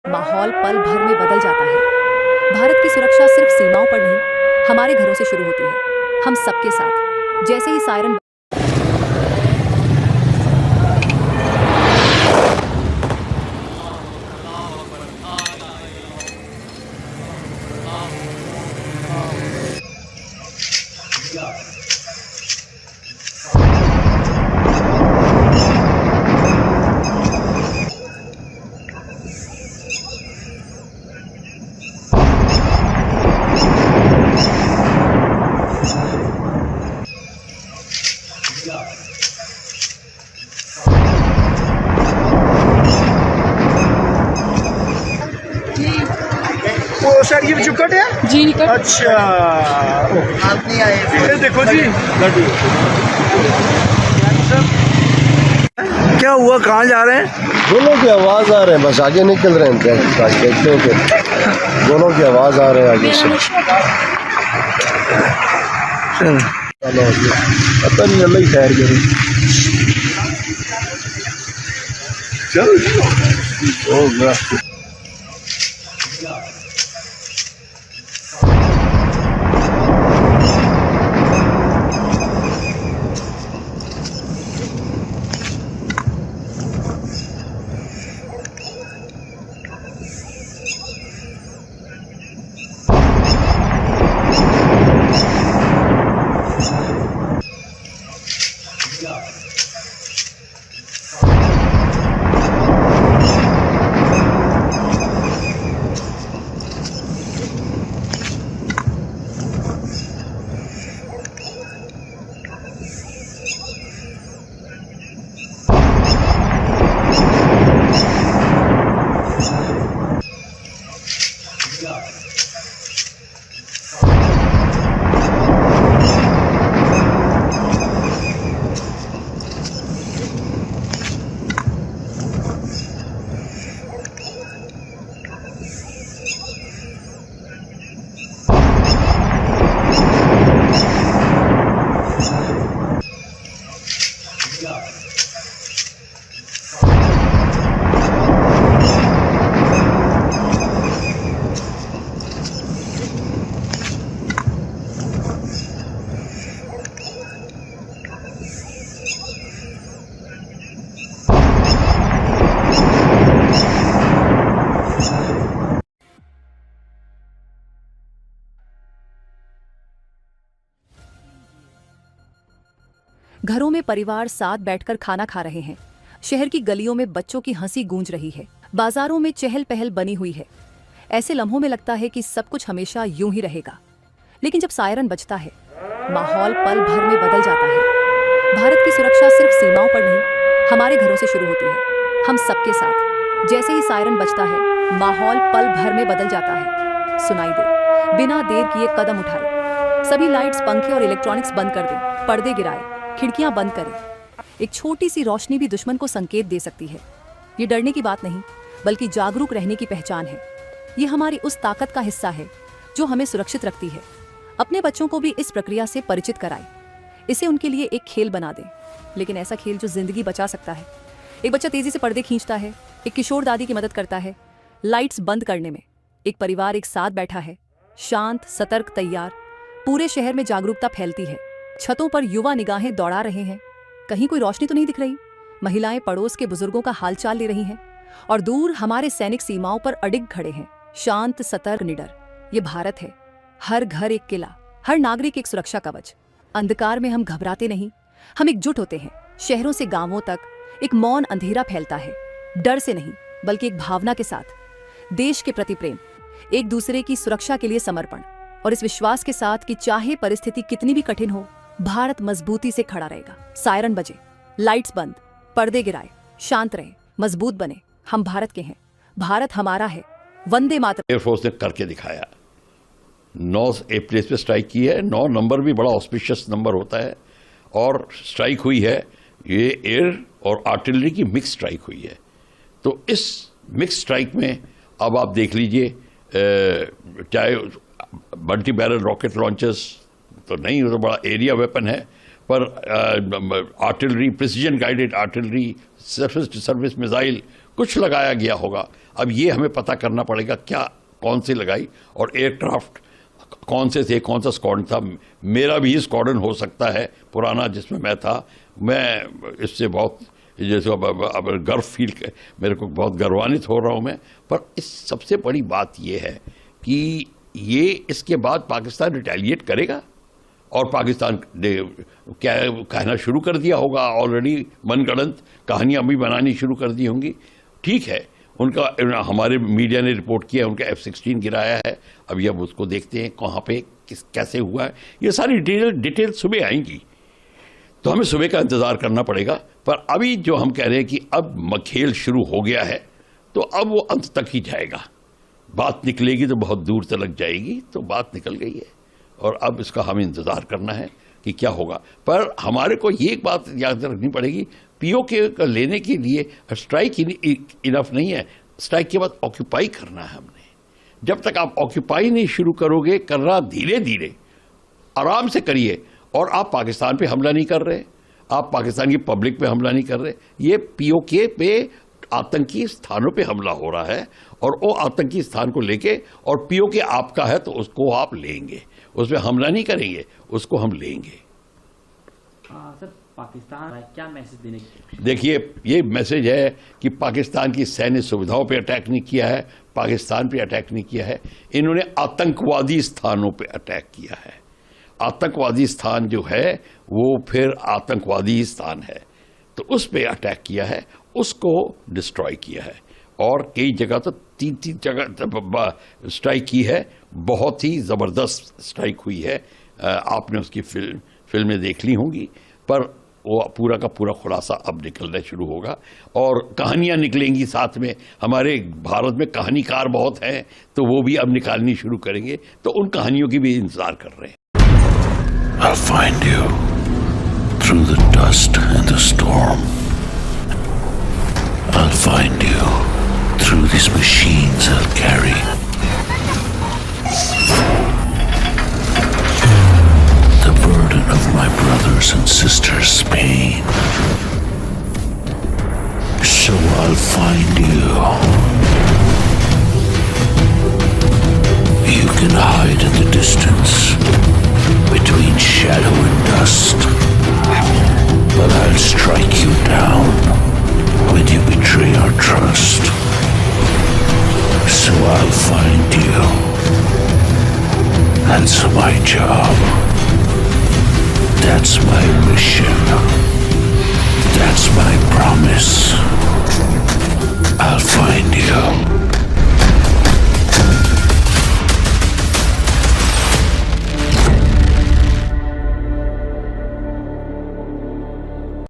माहौल पल भर में बदल जाता है। भारत की सुरक्षा सिर्फ सीमाओं पर नहीं, हमारे घरों से शुरू होती है, हम सबके साथ। जैसे ही सायरन वो सर ये चुकट है जी निकट। अच्छा आप नहीं आए ये देखो जी क्या हुआ कहाँ जा रहे हैं दोनों की आवाज़ आ रहे हैं बस आगे निकल रहे हैं देखते हैं फिर दोनों की आवाज़ आ रहे हैं आगे से पता नहीं अल्लाह ही खैर करे चलो हो गया घरों में परिवार साथ बैठकर खाना खा रहे हैं। शहर की गलियों में बच्चों की हंसी गूंज रही है। बाजारों में चहल पहल बनी हुई है। ऐसे लम्हों में लगता है कि सब कुछ हमेशा यूं ही रहेगा, लेकिन जब सायरन बजता है, माहौल पल भर में बदल जाता है। भारत की सुरक्षा सिर्फ सीमाओं पर नहीं, हमारे घरों से शुरू होती है, हम सबके साथ। जैसे ही सायरन बजता है, माहौल पल भर में बदल जाता है। सुनाई दे, बिना देर किए कदम उठाए, सभी लाइट्स, पंखे और इलेक्ट्रॉनिक्स बंद कर दें, पर्दे गिराए, खिड़कियां बंद करें। एक छोटी सी रोशनी भी दुश्मन को संकेत दे सकती है। ये डरने की बात नहीं, बल्कि जागरूक रहने की पहचान है। ये हमारी उस ताकत का हिस्सा है जो हमें सुरक्षित रखती है। अपने बच्चों को भी इस प्रक्रिया से परिचित कराएं। इसे उनके लिए एक खेल बना दें, लेकिन ऐसा खेल जो जिंदगी बचा सकता है। एक बच्चा तेजी से पर्दे खींचता है, एक किशोर दादी की मदद करता है लाइट्स बंद करने में, एक परिवार एक साथ बैठा है, शांत, सतर्क, तैयार। पूरे शहर में जागरूकता फैलती है। छतों पर युवा निगाहें दौड़ा रहे हैं, कहीं कोई रोशनी तो नहीं दिख रही। महिलाएं पड़ोस के बुजुर्गों का हालचाल ले रही हैं, और दूर हमारे सैनिक सीमाओं पर अडिग खड़े हैं, शांत, सतर्क, निडर। ये भारत है, हर घर एक किला, हर नागरिक एक सुरक्षा कवच। अंधकार में हम घबराते नहीं, हम एकजुट होते हैं। शहरों से गांवों तक एक मौन अंधेरा फैलता है, डर से नहीं बल्कि एक भावना के साथ। देश के प्रति प्रेम, एक दूसरे की सुरक्षा के लिए समर्पण, और इस विश्वास के साथ कि चाहे परिस्थिति कितनी भी कठिन हो, भारत मजबूती से खड़ा रहेगा। सायरन बजे, लाइट्स बंद, पर्दे गिराए, शांत रहे, मजबूत बने। हम भारत के हैं, भारत हमारा है। वंदे मातरम। एयरफोर्स ने करके दिखाया। 9 प्लेस पे स्ट्राइक की है। 9 नंबर भी बड़ा ऑस्पिशियस नंबर होता है, और स्ट्राइक हुई है। ये एयर और आर्टिलरी की मिक्स स्ट्राइक हुई है। तो इस मिक्स स्ट्राइक में अब आप देख लीजिए, चाहे मल्टी बैरल रॉकेट लॉन्चर्स तो नहीं, वो तो बड़ा एरिया वेपन है, पर artillery, precision guided artillery, surface to surface missile कुछ लगाया गया होगा। अब ये हमें पता करना पड़ेगा क्या कौन सी लगाई और एयरक्राफ्ट कौन से थे, कौन सा स्क्वाड्रन था। मेरा भी स्क्वाड्रन हो सकता है पुराना जिसमें मैं था। मैं इससे बहुत जैसे अब गर्व फील मेरे को बहुत गर्वान्वित हो रहा हूं मैं। पर इस सबसे बड़ी बात यह है कि ये इसके बाद पाकिस्तान रिटेलिएट करेगा और पाकिस्तान ने क्या कहना शुरू कर दिया होगा, ऑलरेडी मनगढ़ंत कहानियां भी बनानी शुरू कर दी होंगी। ठीक है, उनका हमारे मीडिया ने रिपोर्ट किया उनका F-16 गिराया है। अभी अब उसको देखते हैं कहाँ पे कैसे हुआ है। ये सारी डिटेल सुबह आएंगी, तो हमें सुबह का इंतजार करना पड़ेगा। पर अभी जो हम कह रहे हैं कि अब खेल शुरू हो गया है, तो अब वो अंत तक ही जाएगा। बात निकलेगी तो बहुत दूर तक जाएगी, तो बात निकल गई है और अब इसका हमें इंतजार करना है कि क्या होगा। पर हमारे को ये एक बात याद रखनी पड़ेगी, POK लेने के लिए स्ट्राइक इनफ नहीं है। स्ट्राइक के बाद ऑक्यूपाई करना है हमने। जब तक आप ऑक्यूपाई नहीं शुरू करोगे, करना धीरे धीरे आराम से करिए। और आप पाकिस्तान पे हमला नहीं कर रहे, आप पाकिस्तान की पब्लिक पे हमला नहीं कर रहे, ये POK पे आतंकी स्थानों पे हमला हो रहा है। और वो आतंकी स्थान को लेके, और POK आपका है तो उसको आप लेंगे, उसमें हमला नहीं करेंगे, उसको हम लेंगे। सर, पाकिस्तान क्या मैसेज देने की? देखिए, ये मैसेज है कि पाकिस्तान की सैन्य सुविधाओं पे अटैक नहीं किया है, पाकिस्तान पे अटैक नहीं किया है, इन्होंने आतंकवादी स्थानों पे अटैक किया है। आतंकवादी स्थान जो है वो फिर आतंकवादी स्थान है, तो उस पे अटैक किया है, उसको डिस्ट्रॉय किया है। और कई जगह तो तीन जगह स्ट्राइक की है, बहुत ही ज़बरदस्त स्ट्राइक हुई है। आपने उसकी फिल्में देख ली होंगी, पर वो पूरा का पूरा खुलासा अब निकलना शुरू होगा और कहानियां निकलेंगी साथ में। हमारे भारत में कहानीकार बहुत हैं, तो वो भी अब निकालनी शुरू करेंगे, तो उन कहानियों की भी इंतजार कर रहे हैं। I'll find you through the dust and the storm. I'll find you through these machines I'll carry. The burden of my brothers and sisters' pain. So I'll find you. You can hide in the distance between shadow and dust, but I'll strike you down when you betray our trust. So I'll find you. That's my job. That's my mission. That's my promise. I'll find you.